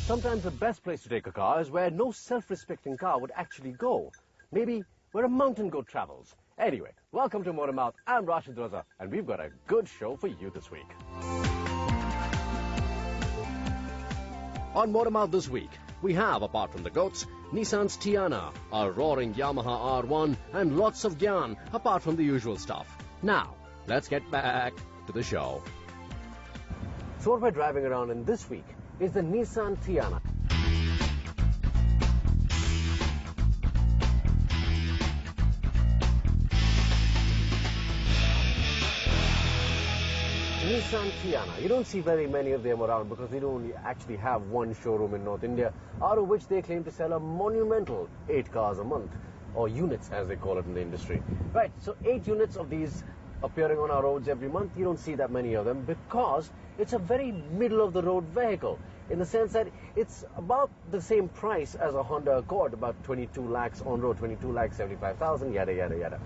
Sometimes the best place to take a car is where no self-respecting car would actually go. Maybe where a mountain goat travels. Anyway, welcome to Motor Mouth. I'm Rashid Raza, and we've got a good show for you this week. On Motor Mouth this week, we have, apart from the goats, Nissan's Tiana, a roaring Yamaha R1, and lots of gyan, apart from the usual stuff. Now, let's get back to the show. So what we're driving around in this week is the Nissan Tiana. Nissan Tiana. You don't see very many of them around because they don't actually have one showroom in North India, out of which they claim to sell a monumental 8 cars a month, or units as they call it in the industry. Right, so 8 units of these appearing on our roads every month. You don't see that many of them because it's a very middle-of-the-road vehicle, in the sense that it's about the same price as a Honda Accord, about 22 lakhs on road, 22 lakhs 75,000, yada, yada, yada.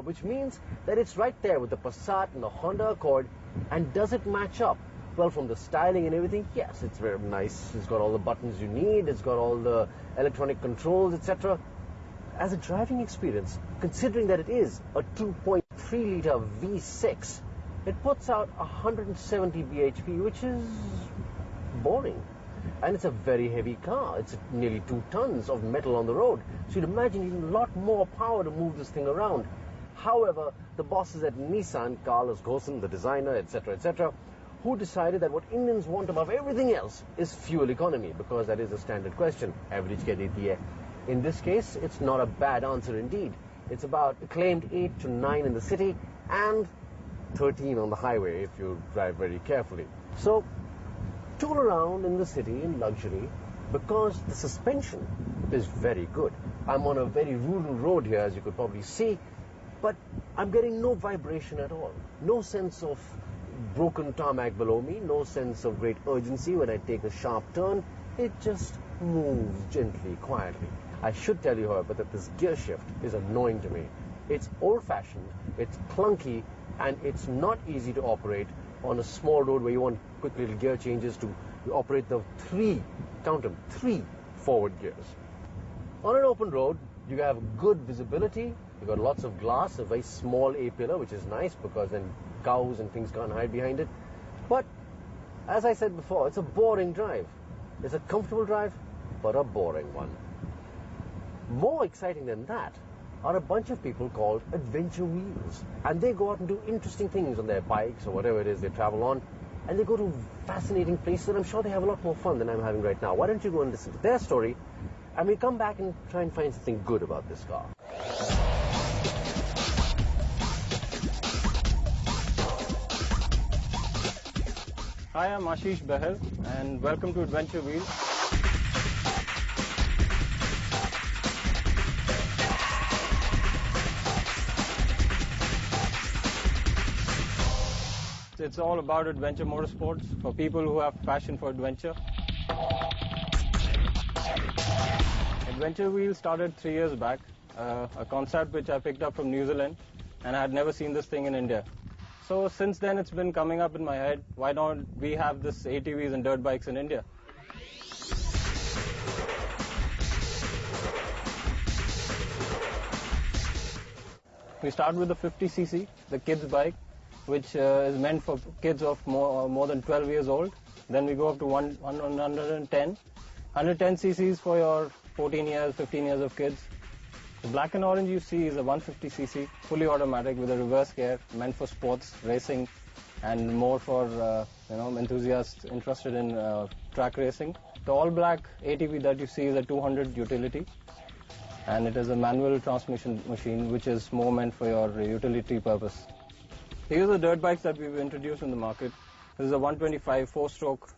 Which means that it's right there with the Passat and the Honda Accord. And does it match up? Well, from the styling and everything, yes, it's very nice. It's got all the buttons you need. It's got all the electronic controls, etc. As a driving experience, considering that it is a 2.3-litre V6, it puts out 170 bhp, which is boring. And it's a very heavy car. It's nearly 2 tons of metal on the road. So you'd imagine you need a lot more power to move this thing around. However, the bosses at Nissan, Carlos Ghosn, the designer, etc., who decided that what Indians want above everything else is fuel economy, because that is a standard question. Average ke deti hai. In this case, it's not a bad answer indeed. It's about a claimed 8 to 9 in the city and 13 on the highway if you drive very carefully. So, tool around in the city in luxury because the suspension is very good. I'm on a very rural road here, as you could probably see, but I'm getting no vibration at all. No sense of broken tarmac below me, no sense of great urgency when I take a sharp turn. It just moves gently, quietly. I should tell you, however, that this gear shift is annoying to me. It's old-fashioned, it's clunky, and it's not easy to operate on a small road where you want quick little gear changes to operate the 3 forward gears. On an open road, you have good visibility. You've got lots of glass, a very small A-pillar, which is nice because then cows and things can't hide behind it. But, as I said before, it's a boring drive. It's a comfortable drive, but a boring one. More exciting than that are a bunch of people called adventure wheels. And they go out and do interesting things on their bikes or whatever it is they travel on. And they go to fascinating places, and I'm sure they have a lot more fun than I'm having right now. Why don't you go and listen to their story, and we come back and try and find something good about this car. Hi, I'm Ashish Behel, and welcome to Adventure Wheels. It's all about adventure motorsports for people who have passion for adventure. Adventure Wheels started 3 years back, a concept which I picked up from New Zealand, and I had never seen this thing in India. So since then it's been coming up in my head, why don't we have this ATVs and dirt bikes in India? We start with the 50cc, the kids bike, which is meant for kids of more than 12 years old. Then we go up to 110 cc's for your 14 years, 15 years of kids. The black and orange you see is a 150cc, fully automatic with a reverse gear, meant for sports, racing, and more for enthusiasts interested in track racing. The all black ATV that you see is a 200 utility, and it is a manual transmission machine which is more meant for your utility purpose. These are the dirt bikes that we've introduced in the market. This is a 125 4-stroke,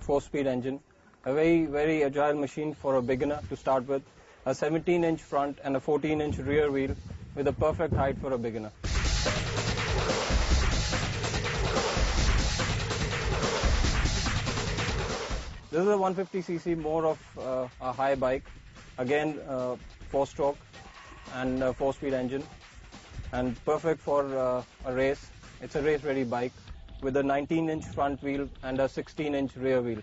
4-speed engine, a very, very agile machine for a beginner to start with. A 17-inch front and a 14-inch rear wheel with a perfect height for a beginner. This is a 150cc, more of a high bike. Again, 4-stroke and a 4-speed engine, and perfect for a race. It's a race-ready bike with a 19-inch front wheel and a 16-inch rear wheel.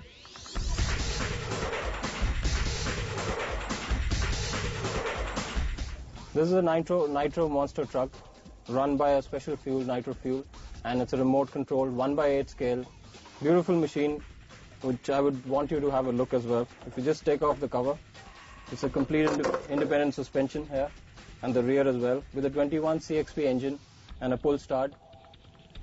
This is a nitro monster truck run by a special fuel, nitro fuel, and it's a remote controlled 1/8 scale. Beautiful machine, which I would want you to have a look as well. If you just take off the cover, it's a complete independent suspension here, and the rear as well, with a 21 CXP engine and a pull start.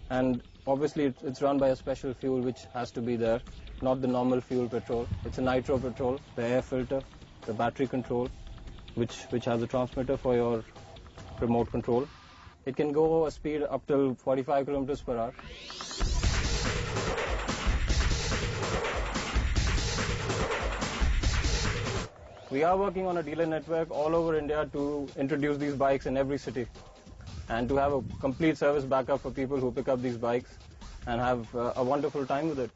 And obviously it's run by a special fuel which has to be there, not the normal fuel petrol. It's a nitro petrol, the air filter, the battery control, which has a transmitter for your remote control. It can go a speed up till 45 kilometers per hour. We are working on a dealer network all over India to introduce these bikes in every city and to have a complete service backup for people who pick up these bikes and have a wonderful time with it.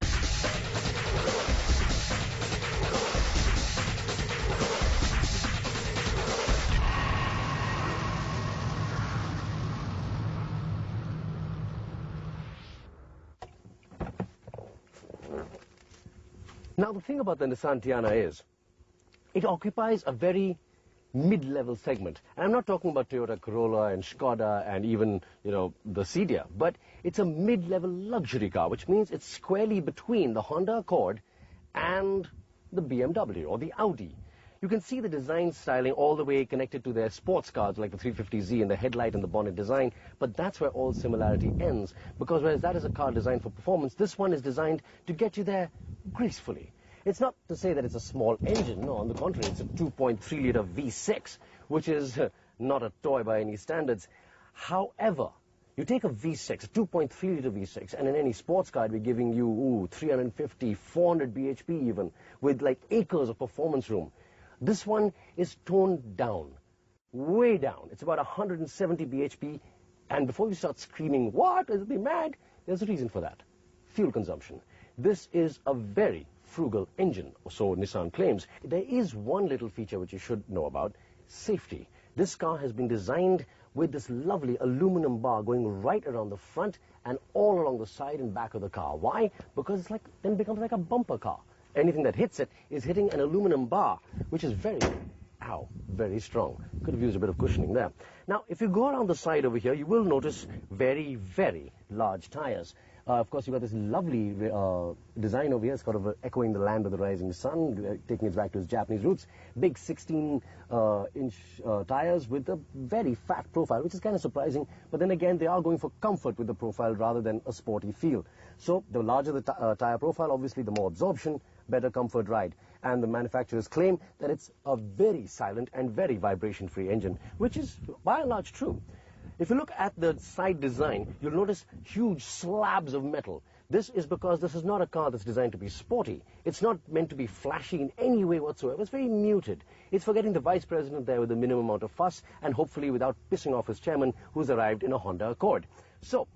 Now, the thing about the Nissan Tiana is, it occupies a very mid-level segment. And I'm not talking about Toyota Corolla and Skoda and even, the Cedia, but it's a mid-level luxury car, which means it's squarely between the Honda Accord and the BMW or the Audi. You can see the design styling all the way connected to their sports cars like the 350Z and the headlight and the bonnet design, but that's where all similarity ends, because whereas that is a car designed for performance, this one is designed to get you there gracefully. It's not to say that it's a small engine, no, on the contrary, it's a 2.3-litre V6, which is not a toy by any standards. However, you take a V6, a 2.3-litre V6, and in any sports car, we're giving you 350, 400 bhp even, with like acres of performance room. This one is toned down, way down. It's about 170 bhp, and before you start screaming, what, is it mad? There's a reason for that. Fuel consumption. This is a very frugal engine, or so Nissan claims. There is one little feature which you should know about: safety. This car has been designed with this lovely aluminum bar going right around the front and all along the side and back of the car. Why? Because it's then it becomes like a bumper car. Anything that hits it is hitting an aluminum bar, which is very strong. Could have used a bit of cushioning there. Now, if you go around the side over here, you will notice very, very large tires. Of course, you've got this lovely design over here. It's kind of echoing the land of the rising sun, taking it back to its Japanese roots. Big 16-inch tires with a very fat profile, which is kind of surprising. But then again, they are going for comfort with the profile rather than a sporty feel. So the larger the tire profile, obviously, the more absorption, better comfort ride. And the manufacturers claim that it's a very silent and very vibration-free engine, which is by and large true. If you look at the side design, you'll notice huge slabs of metal. This is because this is not a car that's designed to be sporty. It's not meant to be flashy in any way whatsoever. It's very muted. It's for getting the vice president there with the minimum amount of fuss, and hopefully without pissing off his chairman, who's arrived in a Honda Accord. So,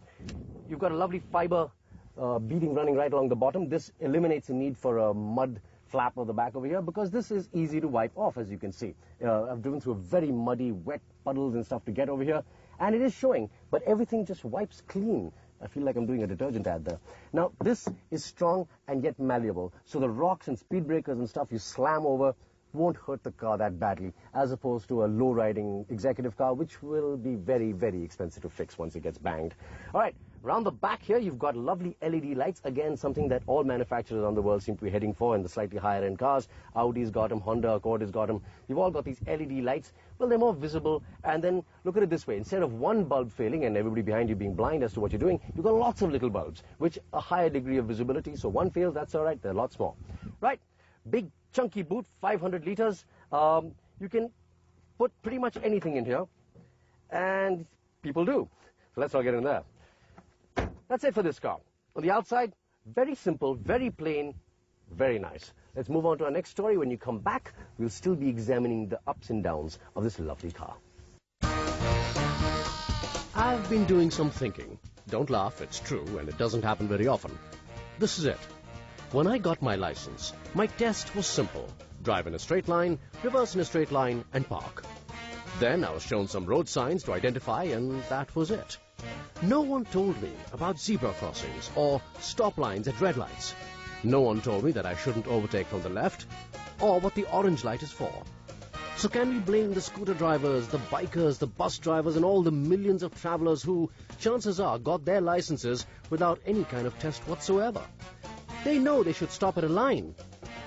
you've got a lovely fiber beading running right along the bottom. This eliminates the need for a mud flap of the back over here, because this is easy to wipe off, as you can see. I've driven through a very muddy, wet puddles and stuff to get over here, and it is showing, but everything just wipes clean. I feel like I'm doing a detergent ad there. Now, this is strong and yet malleable, so the rocks and speed breakers and stuff you slam over won't hurt the car that badly, as opposed to a low-riding executive car, which will be very, very expensive to fix once it gets banged. All right, around the back here, you've got lovely LED lights. Again, something that all manufacturers around the world seem to be heading for in the slightly higher-end cars. Audi's got them, Honda Accord has got them. You've all got these LED lights. Well, they're more visible. And then look at it this way. Instead of one bulb failing and everybody behind you being blind as to what you're doing, you've got lots of little bulbs, which a higher degree of visibility. So one fails, that's all right. There are lots more. Right. Big chunky boot, 500 liters. You can put pretty much anything in here, and people do. So let's not get in there. That's it for this car. On the outside, very simple, very plain, very nice. Let's move on to our next story. When you come back, we'll still be examining the ups and downs of this lovely car. I've been doing some thinking. Don't laugh, it's true, and it doesn't happen very often. This is it. When I got my license, my test was simple. Drive in a straight line, reverse in a straight line, and park. Then I was shown some road signs to identify, and that was it. No one told me about zebra crossings or stop lines at red lights. No one told me that I shouldn't overtake from the left, or what the orange light is for. So can we blame the scooter drivers, the bikers, the bus drivers and all the millions of travelers who, chances are, got their licenses without any kind of test whatsoever? They know they should stop at a line,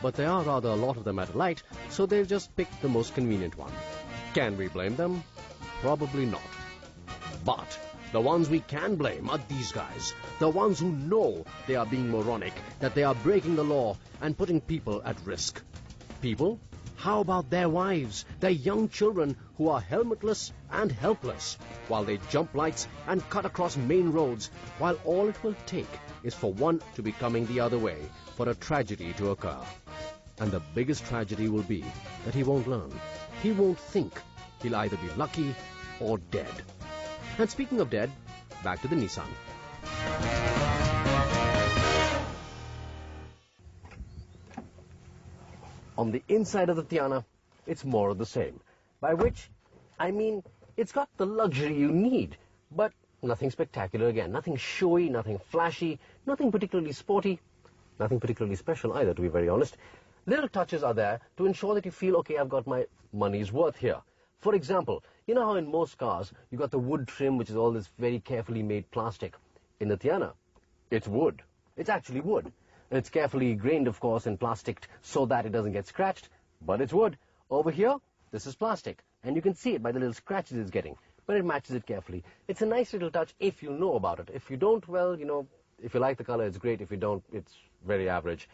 but there are rather a lot of them at a light, so they'll just pick the most convenient one. Can we blame them? Probably not. But the ones we can blame are these guys, the ones who know they are being moronic, that they are breaking the law and putting people at risk. People? How about their wives, their young children who are helmetless and helpless, while they jump lights and cut across main roads, while all it will take is for one to be coming the other way, for a tragedy to occur. And the biggest tragedy will be that he won't learn. He won't think. He'll either be lucky or dead. And speaking of dead, back to the Nissan. On the inside of the Tiana, it's more of the same. By which, I mean, it's got the luxury you need, but nothing spectacular again. Nothing showy, nothing flashy, nothing particularly sporty, nothing particularly special either, to be very honest. Little touches are there to ensure that you feel, okay, I've got my money's worth here. For example, you know how in most cars, you got the wood trim, which is all this very carefully made plastic. In the Tiana, it's wood. It's actually wood. It's carefully grained, of course, and plasticed so that it doesn't get scratched, but it's wood. Over here, this is plastic, and you can see it by the little scratches it's getting, but it matches it carefully. It's a nice little touch if you know about it. If you don't, well, you know, if you like the color, it's great. If you don't, it's very average.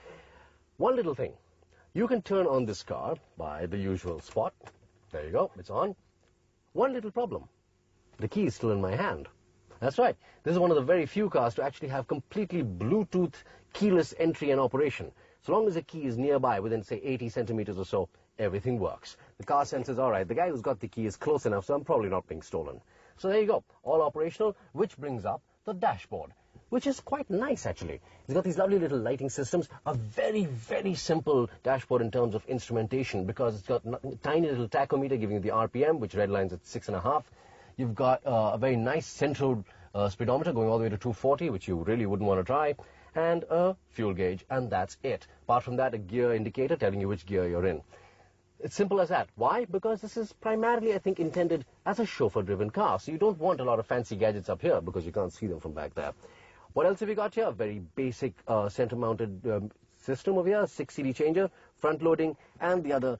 One little thing. You can turn on this car by the usual spot. There you go, it's on. One little problem. The key is still in my hand. That's right. This is one of the very few cars to actually have completely Bluetooth keyless entry and operation. So long as the key is nearby, within, say, 80 centimeters or so, everything works. The car senses, all right, the guy who's got the key is close enough, so I'm probably not being stolen. So there you go, all operational, which brings up the dashboard, which is quite nice, actually. It's got these lovely little lighting systems, a very, very simple dashboard in terms of instrumentation, because it's got a tiny little tachometer giving you the RPM, which redlines at 6.5. You've got a very nice central speedometer going all the way to 240, which you really wouldn't want to try, and a fuel gauge, and that's it. Apart from that, a gear indicator telling you which gear you're in. It's simple as that. Why? Because this is primarily, I think, intended as a chauffeur-driven car, so you don't want a lot of fancy gadgets up here, because you can't see them from back there. What else have we got here? A very basic center-mounted system over here, 6 CD changer, front-loading, and the other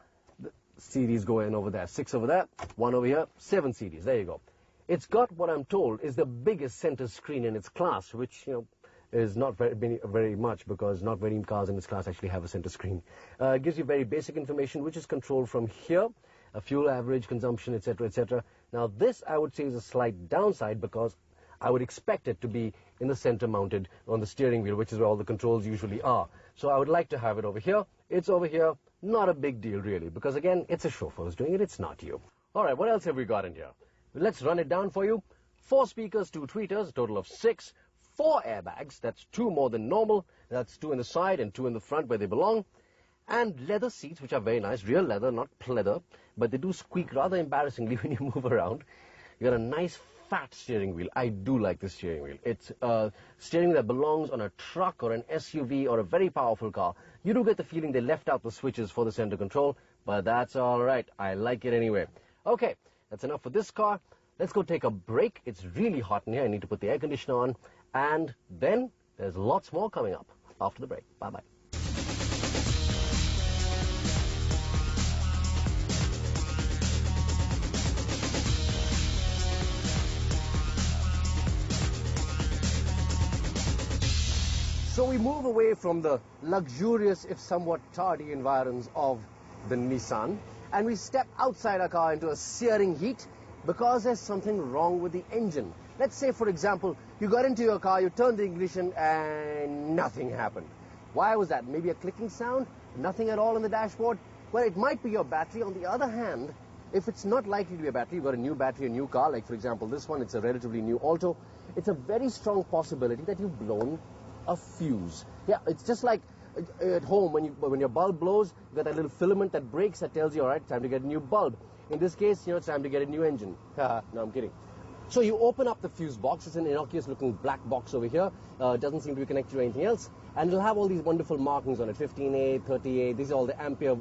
CDs go in over there. 6 over there, 1 over here, 7 CDs. There you go. It's got what I'm told is the biggest center screen in its class, which, you know, is not very much, because not many cars in this class actually have a center screen. It gives you very basic information, which is controlled from here, a fuel average, consumption, etc., etc. Now, this, I would say, is a slight downside, because I would expect it to be in the center mounted on the steering wheel, which is where all the controls usually are. So I would like to have it over here. It's over here. Not a big deal, really, because, again, it's a chauffeur who's doing it. It's not you. All right, what else have we got in here? Let's run it down for you. 4 speakers, 2 tweeters, a total of 6. 4 airbags, that's 2 more than normal. That's 2 in the side and 2 in the front where they belong. And leather seats, which are very nice. Real leather, not pleather. But they do squeak rather embarrassingly when you move around. You got a nice fat steering wheel. I do like this steering wheel. It's a steering wheel that belongs on a truck or an SUV or a very powerful car. You do get the feeling they left out the switches for the center control, but that's all right. I like it anyway. Okay, that's enough for this car. Let's go take a break. It's really hot in here. I need to put the air conditioner on. And then there's lots more coming up after the break. Bye-bye. So we move away from the luxurious, if somewhat tardy environs of the Nissan, and we step outside our car into a searing heat because there's something wrong with the engine. Let's say, for example, you got into your car, you turned the ignition, and nothing happened. Why was that? Maybe a clicking sound? Nothing at all on the dashboard? Well, it might be your battery. On the other hand, if it's not likely to be a battery, you've got a new battery, a new car, like, for example, this one, it's a relatively new Alto, it's a very strong possibility that you've blown a fuse. Yeah, it's just like at home, when your bulb blows, you got that little filament that breaks that tells you, all right, time to get a new bulb. In this case, you know, it's time to get a new engine. No, I'm kidding. So you open up the fuse box. It's an innocuous-looking black box over here. It doesn't seem to be connected to anything else. And it'll have all these wonderful markings on it, 15A, 38. These are all the ampere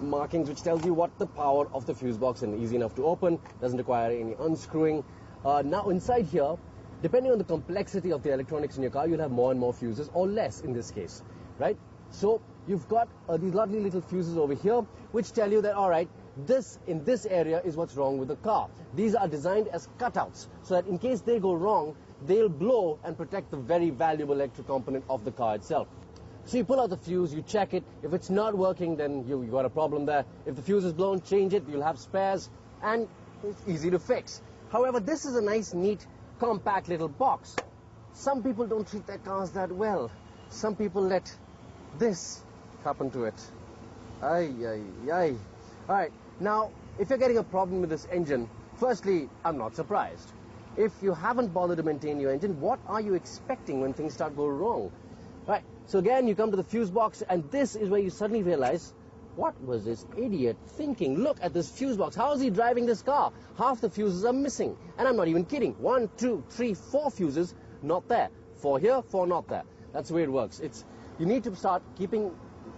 markings which tells you what the power of the fuse box, and easy enough to open, doesn't require any unscrewing. Now inside here, depending on the complexity of the electronics in your car, you'll have more and more fuses, or less in this case, right? So you've got these lovely little fuses over here which tell you that, all right, this in this area is what's wrong with the car. These are designed as cutouts so that in case they go wrong, they'll blow and protect the very valuable electric component of the car itself. So you pull out the fuse, you check it. If it's not working, then you got a problem there. If the fuse is blown, change it. You'll have spares, and it's easy to fix. However, this is a nice, neat, compact little box. Some people don't treat their cars that well. Some people let this happen to it. Ay, ay, ay. All right, now, if you're getting a problem with this engine, firstly, I'm not surprised. If you haven't bothered to maintain your engine, what are you expecting when things start going wrong? Right, so again, you come to the fuse box, and this is where you suddenly realize, what was this idiot thinking? Look at this fuse box. How is he driving this car? Half the fuses are missing. And I'm not even kidding. 1, 2, 3, 4 fuses not there. 4 here, 4 not there. That's the way it works. You need to start keeping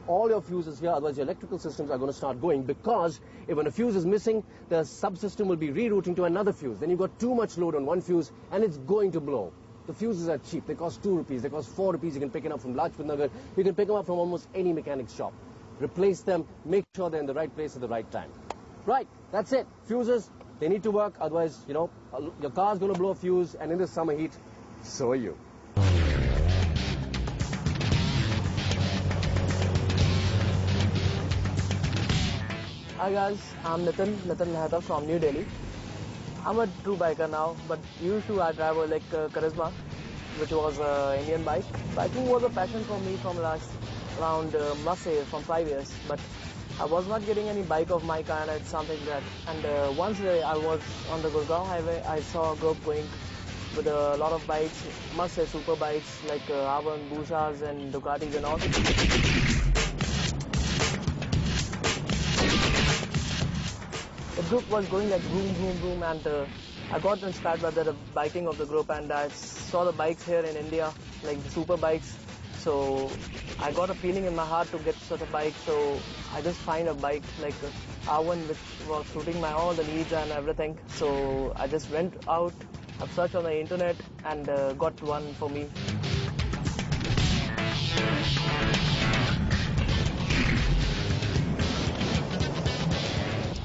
all your fuses here, otherwise your electrical systems are going to start going, because if when a fuse is missing, the subsystem will be rerouting to another fuse. Then you've got too much load on one fuse, and it's going to blow. The fuses are cheap. They cost 2 rupees. They cost 4 rupees. You can pick it up from Lajpat Nagar. You can pick them up from almost any mechanic's shop. Replace them. Make sure they're in the right place at the right time. Right. That's it. Fuses, they need to work. Otherwise, your car's going to blow a fuse, and in the summer heat, so are you. Hi guys, I'm Nitin Mehta from New Delhi. I'm a true biker now, but used to I drive a Charisma, which was an Indian bike. Biking was a passion for me from must say, from 5 years. But I was not getting any bike of my kind. It's something that. And once I was on the Gurgaon highway, I saw a group going with a lot of bikes, must say super bikes like Avan, Busas, and Ducatis and all. The group was going like boom, boom, boom, and I got inspired by the biking of the group, and I saw the bikes here in India, like the super bikes. So I got a feeling in my heart to get such a bike. So I just find a bike like R1 which was suiting my all the needs and everything. So I just went out, I've searched on the internet, and got one for me.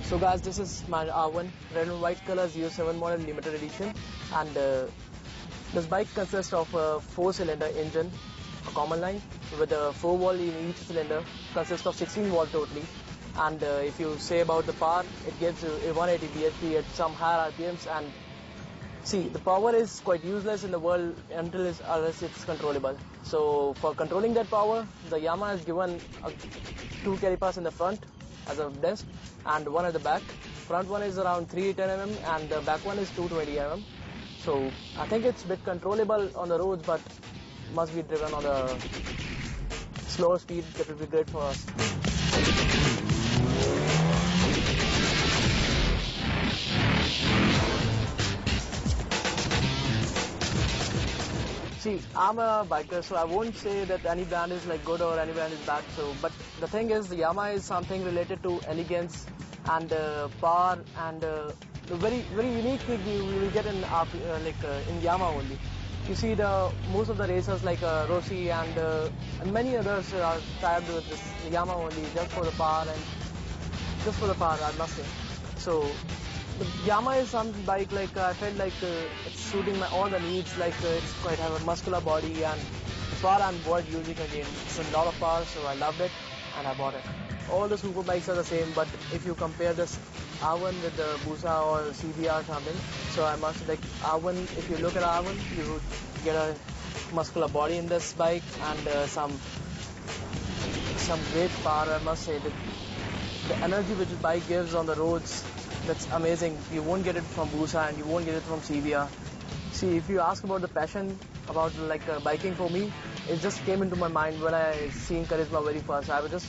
So guys, this is my R1 red and white color 07 model limited edition, and this bike consists of a 4-cylinder engine, a common line with a 4 volt in each cylinder, consists of 16 volt totally. And if you say about the power, it gives you a 180 bhp at some higher RPMs. And see, the power is quite useless in the world unless it's controllable. So for controlling that power, the Yamaha has given 2 calipers in the front as a desk and 1 at the back. Front one is around 310 mm and the back one is 220 mm. So I think it's a bit controllable on the roads, but must be driven on the slower speed. That will be great for us. See, I'm a biker, so I won't say that any brand is like good or any brand is bad. So, but the thing is, the Yamaha is something related to elegance and power, and the very unique thing you will get in in Yamaha only. You see, most of the racers like Rossi and many others are tied with this Yamaha only just for the power I must say. So the Yamaha is some bike like I felt like it's suiting all the needs. Like it's quite have a muscular body, and as far I'm bored using again, it's a lot of power, so I loved it and I bought it. All the super bikes are the same, but if you compare this R1 with the Busa or CBR or something, so I must like R1. If you look at R1, you would get a muscular body in this bike and some great power. I must say that the energy which the bike gives on the roads, that's amazing. You won't get it from Busa and you won't get it from CBR. See, if you ask about the passion about biking for me, it just came into my mind when I seen Charisma very first. I was just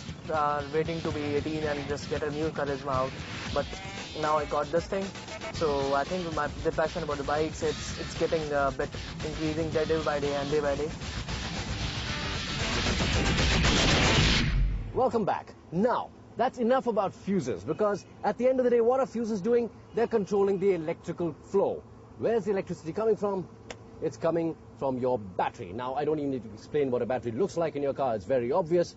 waiting to be 18 and just get a new Charisma out. But now I got this thing. So I think the passion about the bikes, it's getting a bit increasing day by day and day by day. Welcome back. Now, that's enough about fuses, because at the end of the day, what are fuses doing? They're controlling the electrical flow. Where's the electricity coming from? It's coming from your battery. Now, I don't even need to explain what a battery looks like in your car. It's very obvious.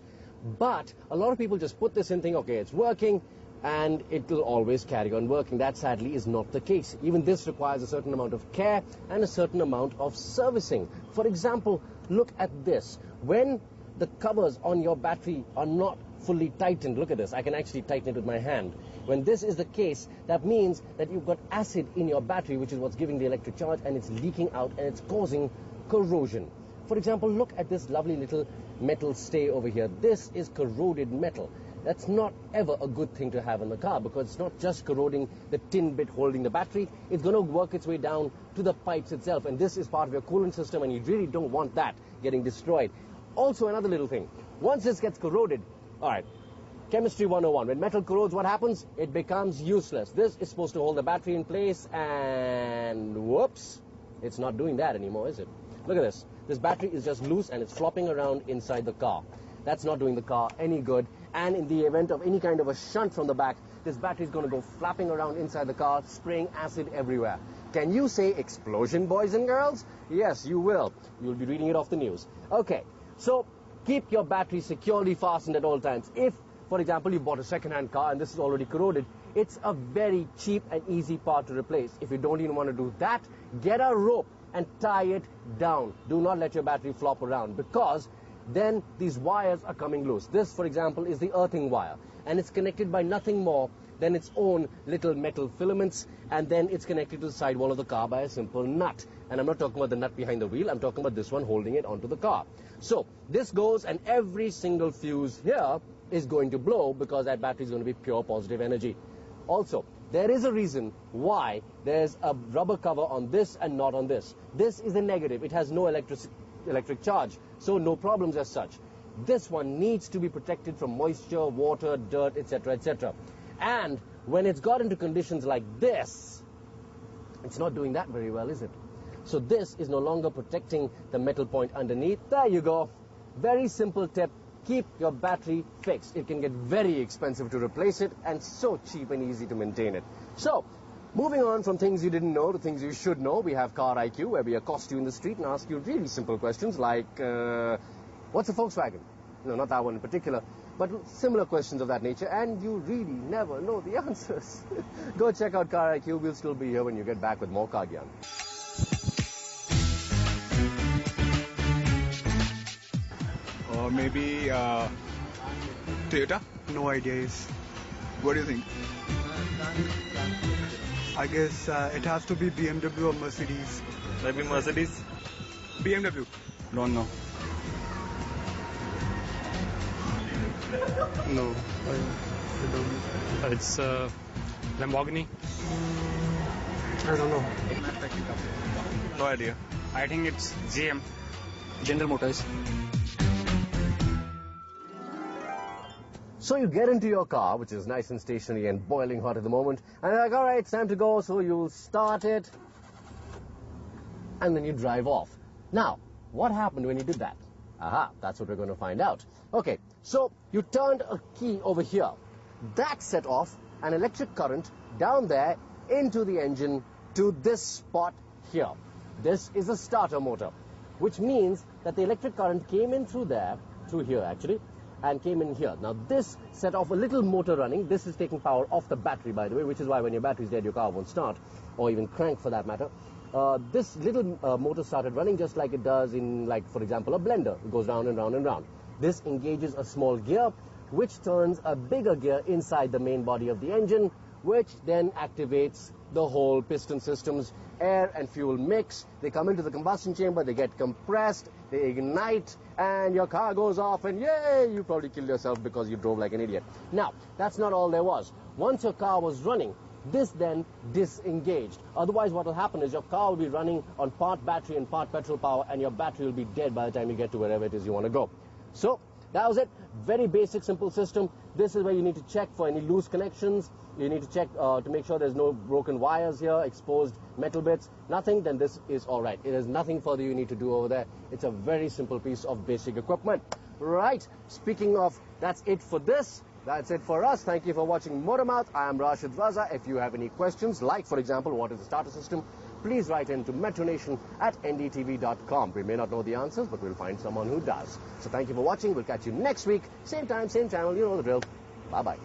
But a lot of people just put this in, think, okay, it's working, and it will always carry on working. That, sadly, is not the case. Even this requires a certain amount of care and a certain amount of servicing. For example, look at this. When the covers on your battery are not fully tightened, look at this, I can actually tighten it with my hand. When this is the case, that means that you've got acid in your battery, which is what's giving the electric charge, and it's leaking out and it's causing corrosion. For example, look at this lovely little metal stay over here. This is corroded metal. That's not ever a good thing to have in the car, because it's not just corroding the tin bit holding the battery, it's going to work its way down to the pipes itself, and this is part of your coolant system, and you really don't want that getting destroyed. Also, another little thing, once this gets corroded, all right, Chemistry 101, when metal corrodes, what happens? It becomes useless. This is supposed to hold the battery in place, and whoops, it's not doing that anymore, is it? Look at this. This battery is just loose and it's flopping around inside the car. That's not doing the car any good, and in the event of any kind of a shunt from the back, this battery is going to go flapping around inside the car, spraying acid everywhere. Can you say explosion, boys and girls? Yes, you will. You'll be reading it off the news. Okay, so keep your battery securely fastened at all times. If, for example, you bought a second-hand car and this is already corroded, it's a very cheap and easy part to replace. If you don't even want to do that, get a rope and tie it down. Do not let your battery flop around, because then these wires are coming loose. This, for example, is the earthing wire, and it's connected by nothing more than its own little metal filaments, and then it's connected to the sidewall of the car by a simple nut. And I'm not talking about the nut behind the wheel, I'm talking about this one holding it onto the car. So this goes, and every single fuse here is going to blow, because that battery is going to be pure positive energy. Also, there is a reason why there's a rubber cover on this and not on this. This is a negative. It has no electric charge, so no problems as such. This one needs to be protected from moisture, water, dirt, etc., etc. And when it's got into conditions like this, it's not doing that very well, is it? So this is no longer protecting the metal point underneath. There you go. Very simple tip. Keep your battery fixed. It can get very expensive to replace it, and so cheap and easy to maintain it. So, moving on from things you didn't know to things you should know, we have Car IQ, where we accost you in the street and ask you really simple questions like, what's a Volkswagen? No, not that one in particular, but similar questions of that nature, and you really never know the answers. Go check out Car IQ. We'll still be here when you get back with more car gyan. Or maybe Toyota? No ideas. What do you think? I guess it has to be BMW or Mercedes. Maybe Mercedes. BMW. Don't know. No, I don't know. It's Lamborghini. I don't know. No idea. I think it's GM. General Motors. So you get into your car, which is nice and stationary and boiling hot at the moment, and you're like, all right, it's time to go, so you'll start it, and then you drive off. Now, what happened when you did that? Aha, that's what we're going to find out. Okay, so you turned a key over here. That set off an electric current down there into the engine to this spot here. This is a starter motor, which means that the electric current came in through there, through here actually, and came in here. Now this set off a little motor running. This is taking power off the battery, by the way, which is why when your battery's dead, your car won't start, or even crank for that matter. This little motor started running just like it does in, like, for example, a blender. It goes round and round and round. This engages a small gear, which turns a bigger gear inside the main body of the engine, which then activates the whole piston system's air and fuel mix. They come into the combustion chamber, they get compressed, they ignite, and your car goes off, and yay, you probably killed yourself because you drove like an idiot. Now, that's not all there was. Once your car was running, this then disengaged. Otherwise, what will happen is your car will be running on part battery and part petrol power, and your battery will be dead by the time you get to wherever it is you want to go. So, that was it. Very basic, simple system. This is where you need to check for any loose connections. You need to check to make sure there's no broken wires here, exposed metal bits. Nothing, then this is all right. It is nothing further you need to do over there. It's a very simple piece of basic equipment. Right, speaking of, that's it for this. That's it for us. Thank you for watching Motormouth. I am Rashid Raza. If you have any questions, like, for example, what is the starter system, please write in to metronation@ndtv.com. We may not know the answers, but we'll find someone who does. So thank you for watching. We'll catch you next week. Same time, same channel. You know the drill. Bye-bye.